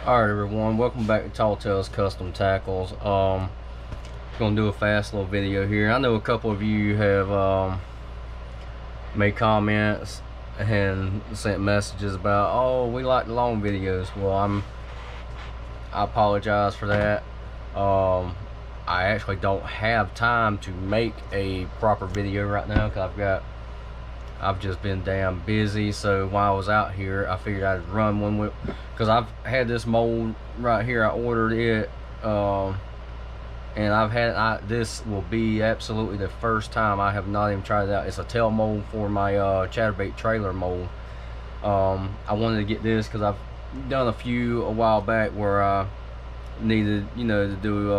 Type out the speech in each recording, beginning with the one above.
Alright everyone, welcome back to Tall Tales Custom Tackles. Gonna do a fast little video here. I know a couple of you have made comments and sent messages about, oh, we like the long videos. Well, I apologize for that. I actually don't have time to make a proper video right now because I've just been damn busy. So while I was out here, I figured I'd run one with, because I've had this mold right here. I ordered it, and this will be absolutely the first time I have not even tried it out. It's a tail mold for my chatterbait trailer mold. I wanted to get this because I've done a few a while back where I needed, to do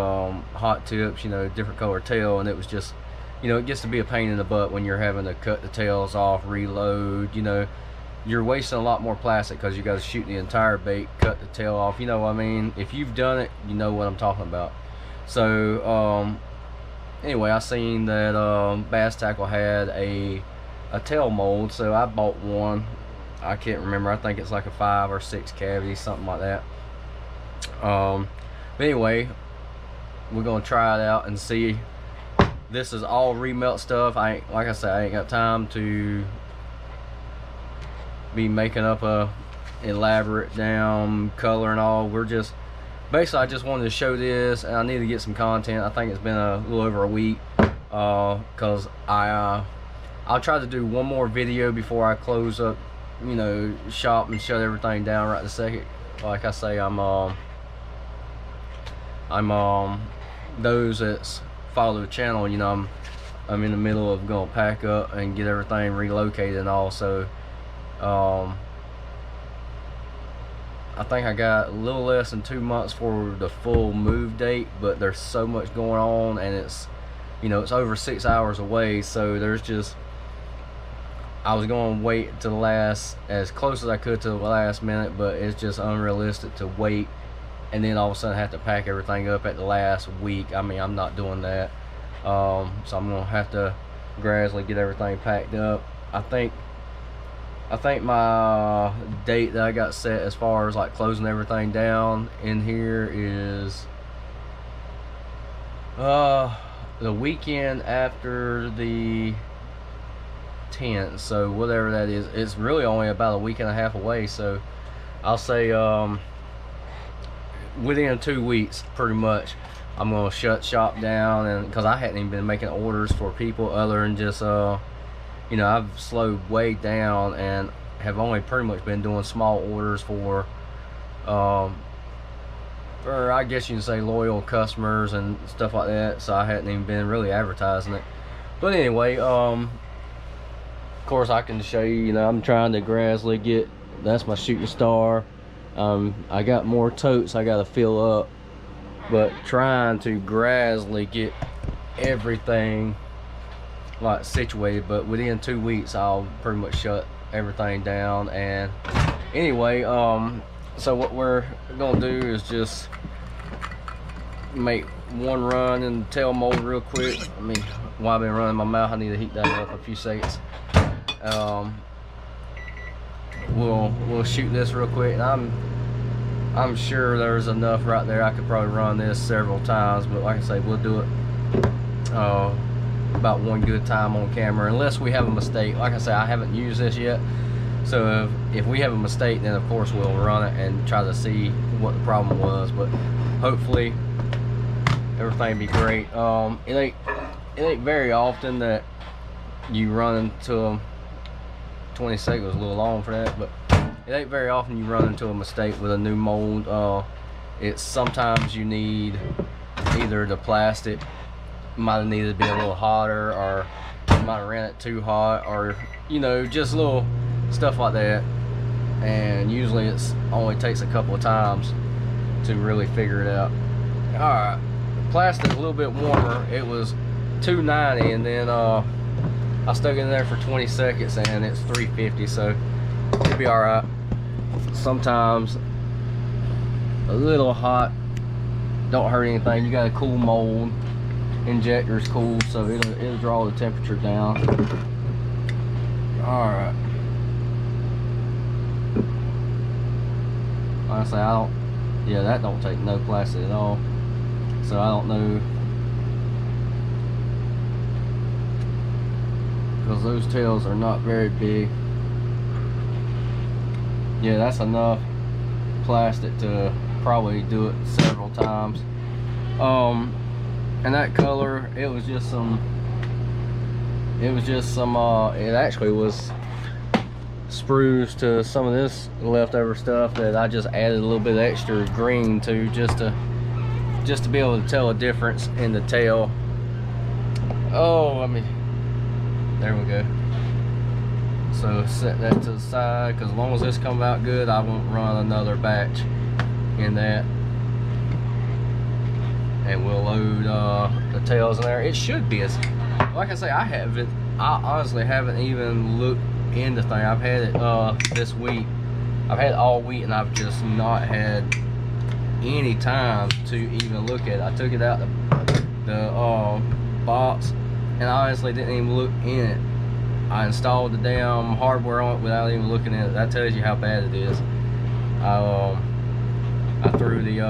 hot tips, different color tail, and it was just, it gets to be a pain in the butt when you're having to cut the tails off, reload. You're wasting a lot more plastic because you got to shoot the entire bait, cut the tail off. You know what I mean? If you've done it, you know what I'm talking about. So anyway, I seen that Bass Tackle had a tail mold, so I bought one. I can't remember. I think it's like a 5 or 6 cavity, something like that. But anyway, we're gonna try it out and see. This is all remelt stuff. Like I said, I ain't got time to be making up a elaborate down color and all. We're just basically, I just wanted to show this, and I need to get some content. I think it's been a little over a week, because I'll try to do one more video before I close up, shop and shut everything down right this second. Like I say, I'm those that's follow the channel, I'm in the middle of gonna pack up and get everything relocated and all. So I think I got a little less than 2 months for the full move date, but there's so much going on, and it's it's over 6 hours away. So I was going to wait to the last, as close as I could to the last minute, but it's just unrealistic to wait and then all of a sudden have to pack everything up at the last week. I mean, I'm not doing that. So I'm gonna have to gradually get everything packed up. I think my date that I got set as far as like closing everything down in here is the weekend after the 10th. So whatever that is, it's really only about a week and a half away. So I'll say within 2 weeks pretty much I'm gonna shut shop down, and because I hadn't even been making orders for people other than just I've slowed way down and have only pretty much been doing small orders for I guess you can say loyal customers and stuff like that. So I hadn't even been really advertising it. But anyway, of course I can show you, I'm trying to gradually get, that's my shooting star. I got more totes I got to fill up, but trying to gradually get everything like situated. But within 2 weeks I'll pretty much shut everything down. And anyway, so what we're gonna do is just make one run in the tail mold real quick. I mean, while I've been running my mouth, I need to heat that up a few seconds. We'll shoot this real quick, and I'm sure there's enough right there. I could probably run this several times, but like I say, we'll do it about one good time on camera, unless we have a mistake. Like I say, I haven't used this yet, so if we have a mistake, then of course we'll run it and try to see what the problem was. But hopefully everything be great. It ain't very often that you run into 20 seconds was a little long for that, but it ain't very often you run into a mistake with a new mold. It's sometimes you need either the plastic might have needed to be a little hotter, or you might have ran it too hot, or just little stuff like that. And usually it's only takes a couple of times to really figure it out. Alright, plastic a little bit warmer. It was 290, and then I stuck it in there for 20 seconds and it's 350, so it'll be alright. Sometimes a little hot don't hurt anything. You got a cool mold, injector's cool, so it'll draw the temperature down. Alright. Honestly, I Yeah, that don't take no plastic at all. So I don't know, because those tails are not very big. Yeah, that's enough plastic to probably do it several times. And that color, it was just some, it actually was sprues to some of this leftover stuff that I just added a little bit of extra green to, just to be able to tell a difference in the tail. Oh, I mean, there we go. So set that to the side, because as long as this comes out good, I won't run another batch in that. And we'll load the tails in there. It should be as, like I say, I honestly haven't even looked into thing. I've had it this week. I've had it all week, and I've just not had any time to even look at it. I took it out the box, and I honestly didn't even look in it. I installed the damn hardware on it without even looking at it. That tells you how bad it is. I threw the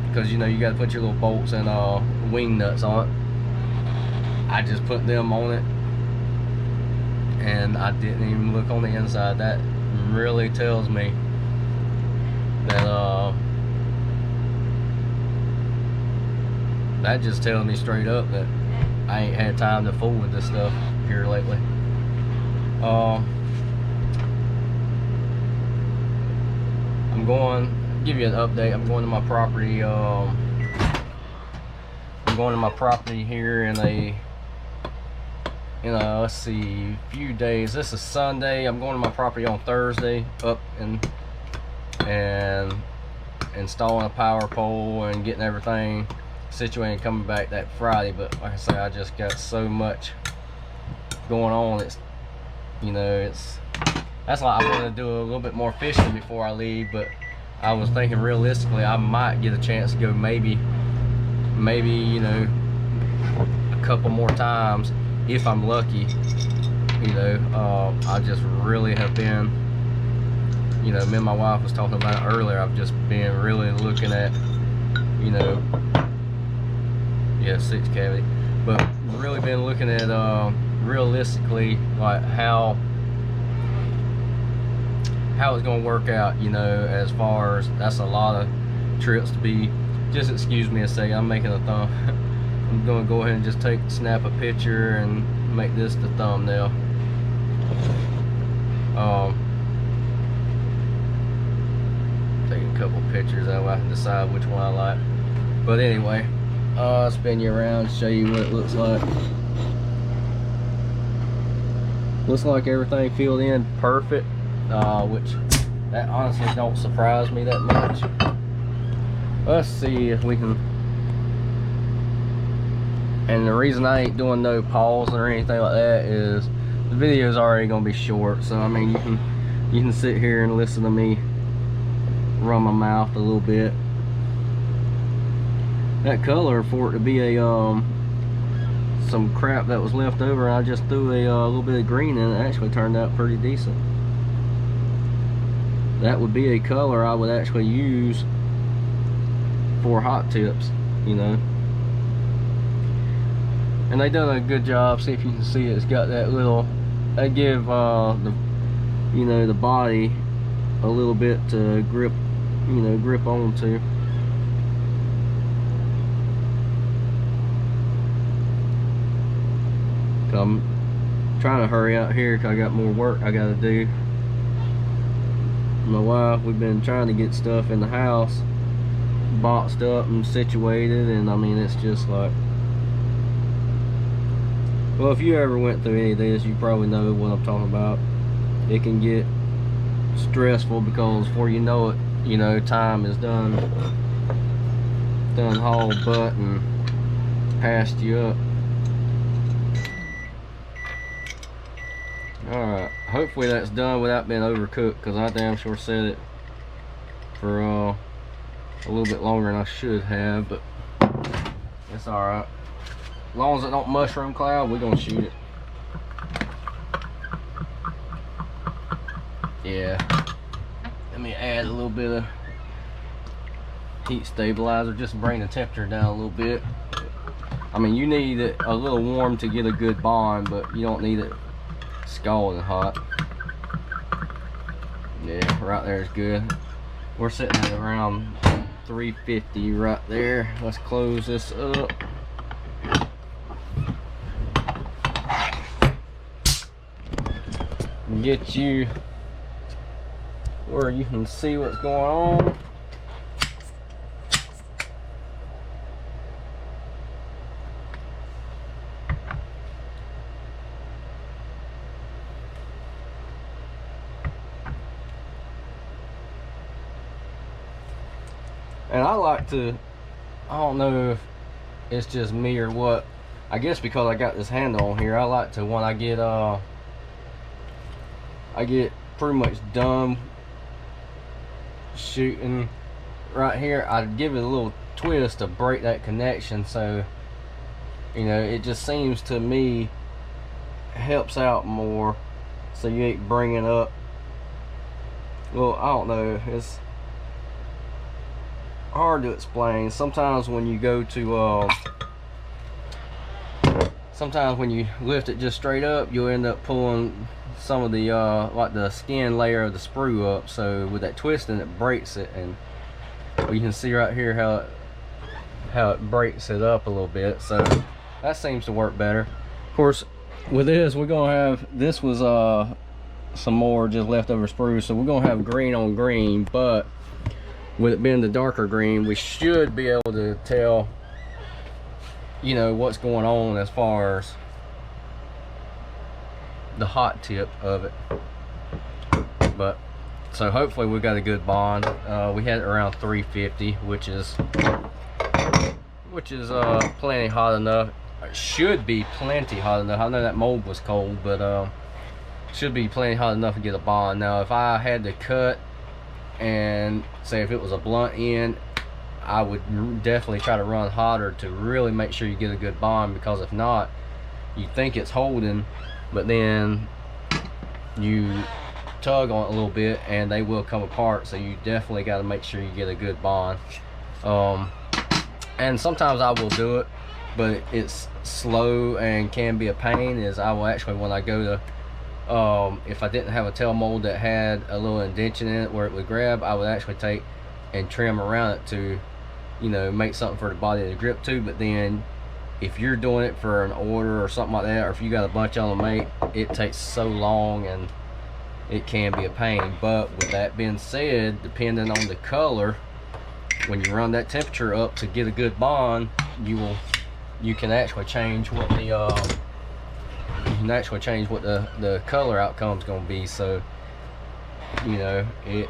because you know you got to put your little bolts and wing nuts on it. I just put them on it, and I didn't even look on the inside. That really tells me that that just tells me straight up that I ain't had time to fool with this stuff here lately. I'm going to give you an update. I'm going to my property. I'm going to my property here in a let's see, few days. This is Sunday. I'm going to my property on Thursday, up and installing a power pole and getting everything situated and coming back that Friday. But like I say, I just got so much going on. It's, you know, that's why I want to do a little bit more fishing before I leave. But I was thinking realistically I might get a chance to go maybe you know, a couple more times if I'm lucky. You know, I just really have been, you know, me and my wife was talking about it earlier, I've just been really looking at, you know, yeah, 6 cavity, but really been looking at realistically like how it's going to work out, you know, as far as, that's a lot of trips to be, just excuse me a second, I'm making a thumb. I'm going to go ahead and just snap a picture and make this the thumbnail. Take a couple pictures that way I can decide which one I like. But anyway, I'll spin you around, show you what it looks like. Looks like everything filled in perfect, which that honestly don't surprise me that much. Let's see if we can. And the reason I ain't doing no pause or anything like that is the video is already gonna be short. So I mean, you can sit here and listen to me run my mouth a little bit. That color, for it to be a some crap that was left over, I just threw a little bit of green in it. It actually turned out pretty decent. That would be a color I would actually use for hot tips, you know. And they done a good job. See if you can see it. It's got that little, they give the, you know, the body a little bit to grip, you know, grip onto. I'm trying to hurry out here because I got more work I gotta do. My wife, we've been trying to get stuff in the house boxed up and situated, and I mean, it's just like, well, if you ever went through any of this, you probably know what I'm talking about. It can get stressful because before you know it, you know, time is done haul butt and passed you up. Alright, hopefully that's done without being overcooked, because I damn sure set it for a little bit longer than I should have, but it's alright. As long as it don't mushroom cloud, we're gonna shoot it. Yeah. Let me add a little bit of heat stabilizer just to bring the temperature down a little bit. I mean, you need it a little warm to get a good bond, but you don't need it scalding hot. Yeah, right there is good. We're sitting at around 350 right there. Let's close this up. Get you where you can see what's going on. And I like to, I don't know if it's just me or what, I guess because I got this handle on here, I like to, when I get pretty much done shooting right here, I give it a little twist to break that connection. So, you know, it just seems to me helps out more, so you ain't bringing up, well, I don't know, it's hard to explain. Sometimes when you go to sometimes when you lift it just straight up, you'll end up pulling some of the like the skin layer of the sprue up. So with that twisting, it breaks it, and you can see right here how it breaks it up a little bit. So that seems to work better. Of course, with this, we're gonna have, this was some more just leftover sprue, so we're gonna have green on green, but with it being the darker green, we should be able to tell, you know, what's going on as far as the hot tip of it. But so hopefully we got a good bond. We had it around 350, which is plenty hot enough. It should be plenty hot enough. I know that mold was cold, but should be plenty hot enough to get a bond. Now if I had to cut, and say if it was a blunt end, I would definitely try to run hotter to really make sure you get a good bond, because if not, you think it's holding, but then you tug on it a little bit and they will come apart. So you definitely got to make sure you get a good bond. And sometimes I will do it, but it's slow and can be a pain. Is I will actually, when I go to if I didn't have a tail mold that had a little indention in it where it would grab, I would actually take and trim around it to, you know, make something for the body to grip to. But then if you're doing it for an order or something like that, or if you got a bunch on the make, it takes so long and it can be a pain. But with that being said, depending on the color, when you run that temperature up to get a good bond, you can actually change what the the color outcome is going to be. So, you know, it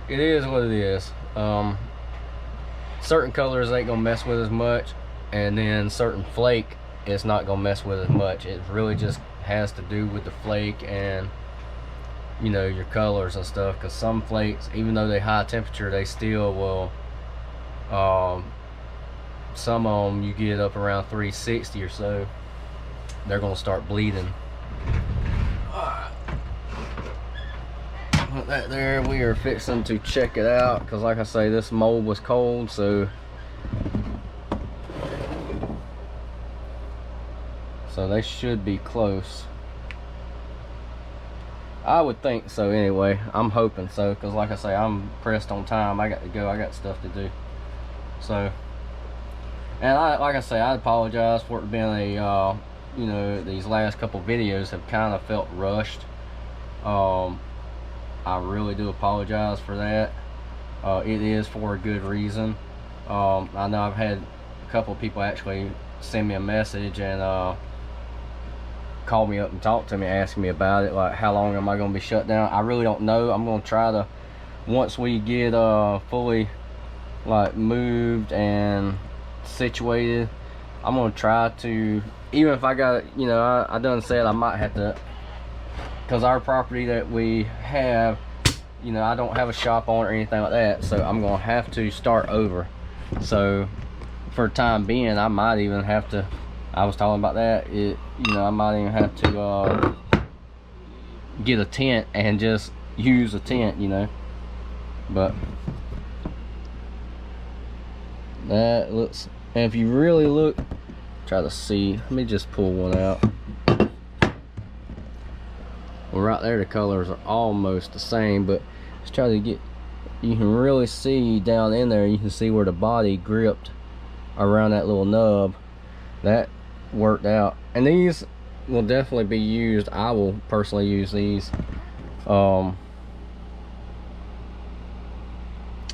is what it is. Certain colors ain't gonna mess with as much, and then certain flake it's not gonna mess with as much. It really just has to do with the flake and, you know, your colors and stuff, because some flakes, even though they high temperature, they still will, some of them you get up around 360 or so, they're gonna start bleeding. Put that there. We are fixing to check it out, because like I say, this mold was cold, so they should be close. I would think so anyway. I'm hoping so, because like I say, I'm pressed on time. I got to go. I got stuff to do. So, and like I say, I apologize for it being a you know, these last couple videos have kind of felt rushed. I really do apologize for that. It is for a good reason. I know I've had a couple of people actually send me a message and call me up and talk to me, asking me about it, like how long am I going to be shut down. I really don't know. I'm going to try to, once we get fully like moved and situated, I'm going to try to, even if I got, you know, I done said I might have to, because our property that we have, you know, I don't have a shop on it or anything like that, so I'm gonna have to start over. So for the time being, I might even have to, I was talking about that, you know, I might even have to get a tent and just use a tent, you know. But That looks, and if you really look, try to see, let me just pull one out. Well, right there the colors are almost the same, but just try to get, you can really see down in there, you can see where the body gripped around that little nub. That worked out, and these will definitely be used. I will personally use these. Yeah,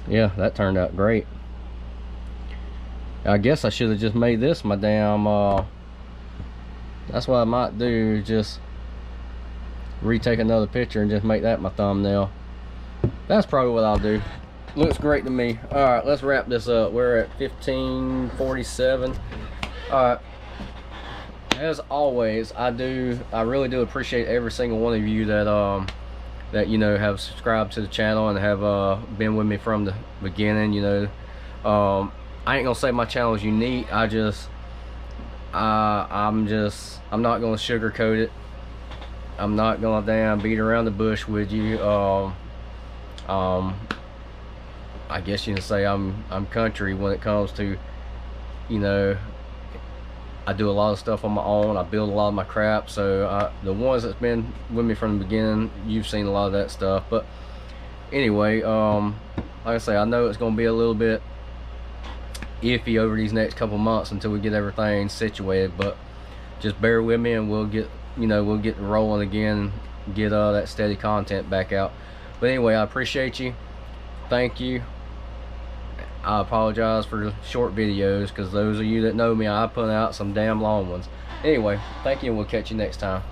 that turned out great. I guess I should have just made this my damn that's what I might do, just retake another picture and just make that my thumbnail. That's probably what I'll do. Looks great to me. All right, let's wrap this up. We're at 15:47. All right, as always, I really do appreciate every single one of you that you know, have subscribed to the channel and have been with me from the beginning. You know, I ain't gonna say my channel is unique. I'm not gonna sugarcoat it. I'm not gonna damn beat around the bush with you. I guess you can say I'm country when it comes to, you know, I do a lot of stuff on my own. I build a lot of my crap. So the ones that's been with me from the beginning, you've seen a lot of that stuff. But anyway, like I say, I know it's gonna be a little bit iffy over these next couple months until we get everything situated, but just bear with me and we'll get, you know, we'll get rolling again and get that steady content back out. But anyway, I appreciate you. Thank you. I apologize for the short videos, because those of you that know me, I put out some damn long ones. Anyway, thank you, and we'll catch you next time.